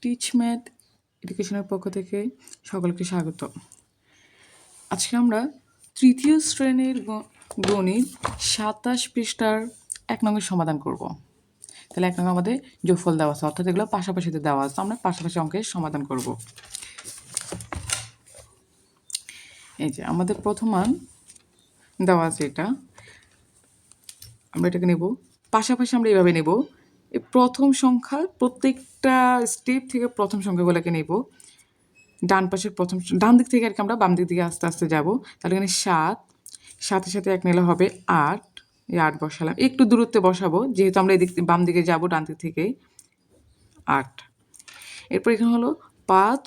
Teach math এডুকেশনের পক্ষ থেকে সকলকে স্বাগত। আজকে আমরা তৃতীয় শ্রেণীর গণিত ২৭ পৃষ্ঠার ১ নংয়ের সমাধান করব। তাহলে ১ নং আমাদের যোগফল দেওয়া আছে, অর্থাৎ এগুলো পাশাপাশিতে দেওয়া আছে, আমরা পাশাপাশি অঙ্কের সমাধান করব। এই যে আমাদের প্রথম মান দেওয়া আছে, এটা আমরা এটাকে নেব পাশাপাশি। আমরা এইভাবে নেব, এই প্রথম সংখ্যা প্রত্যেকটা স্টেপ থেকে প্রথম সংখ্যাগুলোকে নেব ডান পাশের প্রথম, ডান দিক থেকে আর কি আমরা বাম দিক দিকে আস্তে আস্তে যাব। তাহলে এখানে 7, 7-এর সাথে 1 নিলে হবে 8, এই 8 বসালাম, একটু দূরত্বে বসাবো যেহেতু আমরা এদিক বাম দিকে যাব, ডান দিক থেকে 8। এরপর এখানে হলো 5,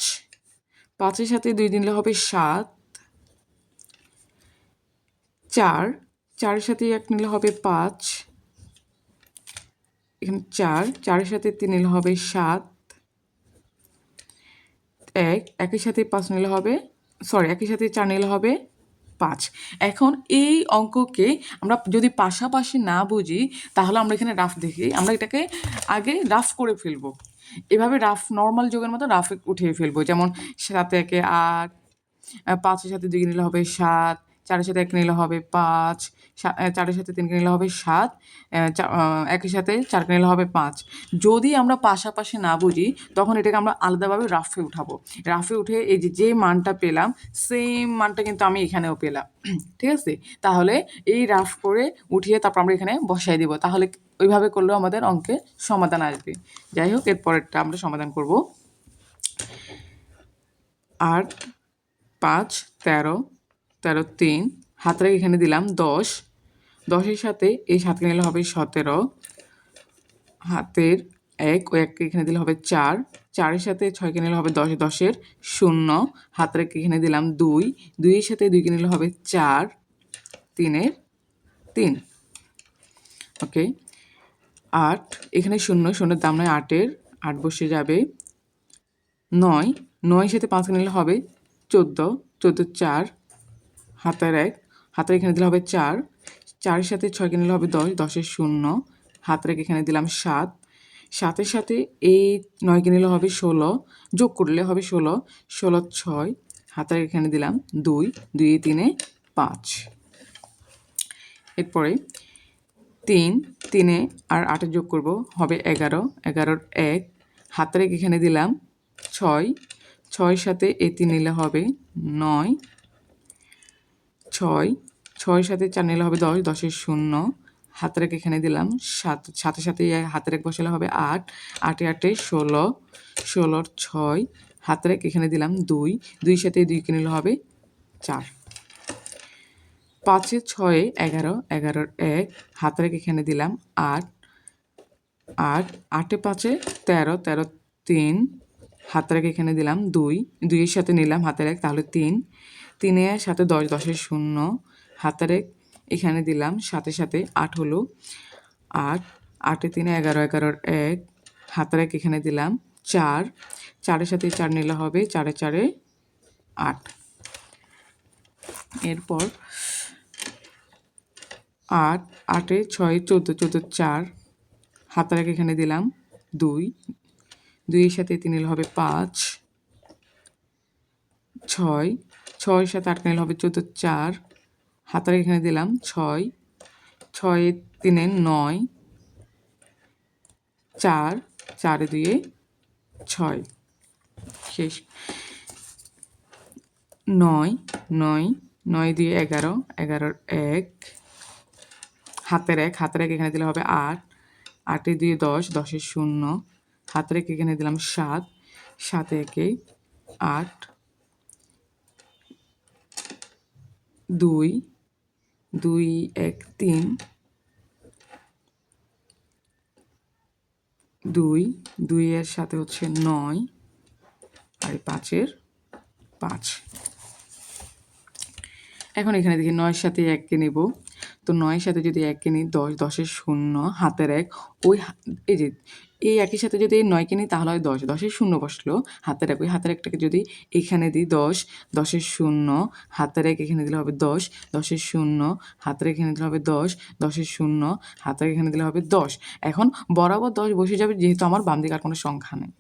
5-এর সাথে 2 নিলে হবে 7, 4, 4-এর সাথে 1 নিলে হবে 5, এখানে 4, 4-এর সাথে 3 নিলে হবে 7, 1, 1-এর সাথে 5 নিলে হবে, সরি 1-এর সাথে 4 নিলে হবে 5। এখন এই অঙ্ককে আমরা যদি পাশাপাশি না বুঝি তাহলে আমরা এখানে রাফ দেখি, আমরা এটাকে আগে রাফ করে ফেলবো। এভাবে রাফ নর্মাল যোগের মতো রাফ উঠিয়ে ফেলবো। যেমন 7-এ 8, 5-এর সাথে 2 নিলে হবে 7, 4-এর সাথে 1 নিলে হবে 5, 4-এর সাথে 3 নিলে হবে 7, 1-এর সাথে 4 নিলে হবে 5। যদি আমরা পাশাপাশি না বুঝি তখন এটাকে আমরা আলাদাভাবে রাফে উঠাবো। রাফে উঠে এই যে মানটা পেলাম সেম মানটা কিন্তু আমি এখানেও পেলাম, ঠিক আছে? তাহলে এই রাফ করে উঠিয়ে তারপর আমরা এখানে বসাই দিব, তাহলে ওইভাবে করলেও আমাদের অঙ্কের সমাধান আসবে। যাই হোক, এরপরেরটা আমরা সমাধান করব। 8, 5, 13, 13, 3, হাত রেখে এখানে দিলাম 10, 10-এর সাথে এই 7 নিলে হবে 17, হাতের 1, ওই 1কে এখানে দিলে হবে 4, 4-এর সাথে 6কে নিলে হবে 10, 10-এর 0, হাত রেখে এখানে দিলাম 2, 2-এর সাথে 2কে নিলে হবে 4, 3-এর 3। ওকে, 8, এখানে 0, 0-এর দাম নয় 8-এর, 8 বসে যাবে। 9, 9-এর সাথে 5 নিলে হবে 14, 14, 4, হাতের 1, হাতের এখানে দিলে হবে 4, 4-এর সাথে 6কে নিলে হবে 10, 10-এর 0, হাত রেখে এখানে দিলাম 7, 7-এর সাথে এই 9কে নিলে হবে 16, যোগ করলে হবে 16, 16, 6, হাত রেখে এখানে দিলাম 2, 2, 3, 5। এরপরে 3, 3 আর 8 যোগ করব, হবে 11, 11-এর 1, হাত রেখে এখানে দিলাম 6, 6-এর সাথে এই 3 নিলে হবে 9, 6, 6-এর সাথে 4 নিলে হবে 10, 10-এর 0, হাত রেখে এখানে দিলাম 7, 7-এর সাথে হাতের 1 বসালে হবে 8, 8-এ 8-এ 16, 16-এর 6, হাত রেখে এখানে দিলাম 2, 2-এর সাথে 2কে নিলে হবে 4। 5-এ 6-এ 11, 11-এর 1, হাত রেখে এখানে দিলাম 8, 8, 8-এ 5-এ 13, 13, 3, হাত রেখে এখানে দিলাম 2, 2-এর সাথে নিলাম হাতের 1, তাহলে 3, 3-এর সাথে 10, 10-এর 0, হাতের 1 এখানে দিলাম 7-এর সাথে 8 হলো 8, 8-এ 3, 11, 11-এর 1, হাতের 1 এখানে দিলাম 4, 4-এর সাথে 4 নিলে হবে 4-এ 4-এ 8। এরপর 8, 8-এ 6, 14, 14, 4, হাতের 1 এখানে দিলাম 2, 2-এর সাথে 3 নিলে হবে 5, 6, 6-এর সাথে 8 নিলে হবে 14, 4, হাতের এখানে দিলাম 6, 6-এ 3-এ 9, 4, 4-এ 2-এ 6, শেষ। 9, 9, 9 2 11, 11-এর 1, হাতের 1, হাতের 1 এখানে দিলে হবে 8, 8-এ 2 10, 10-এর 0, হাতের 1 এখানে দিলাম 7, 7-এ 1-এ 8, 2, 2, 1, 3, 2, 2-এর সাথে হচ্ছে 9, আর 5-এর 5। এখন এখানে দেখি 9-এর সাথে 1কে নেব, তো 9-এর সাথে যদি 1কে নিই 10, 10-এর 0, হাতের 1, ওই এই যে এই একই সাথে যদি এই 9কে নিই তাহলে হয় 10, 10-এর 0 বসলো, হাতের 1, ওই হাতের 1টাকে যদি এখানে দিই 10, 10-এর 0, হাতের 1 এখানে দিলে হবে 10, 10-এর 0, হাতের এখানে দিলে হবে 10, 10-এর 0, হাতের এখানে দিলে হবে 10। এখন বরাবর 10 বসে যাবে যেহেতু আমার বাম দিকে আর কোনো সংখ্যা নেই।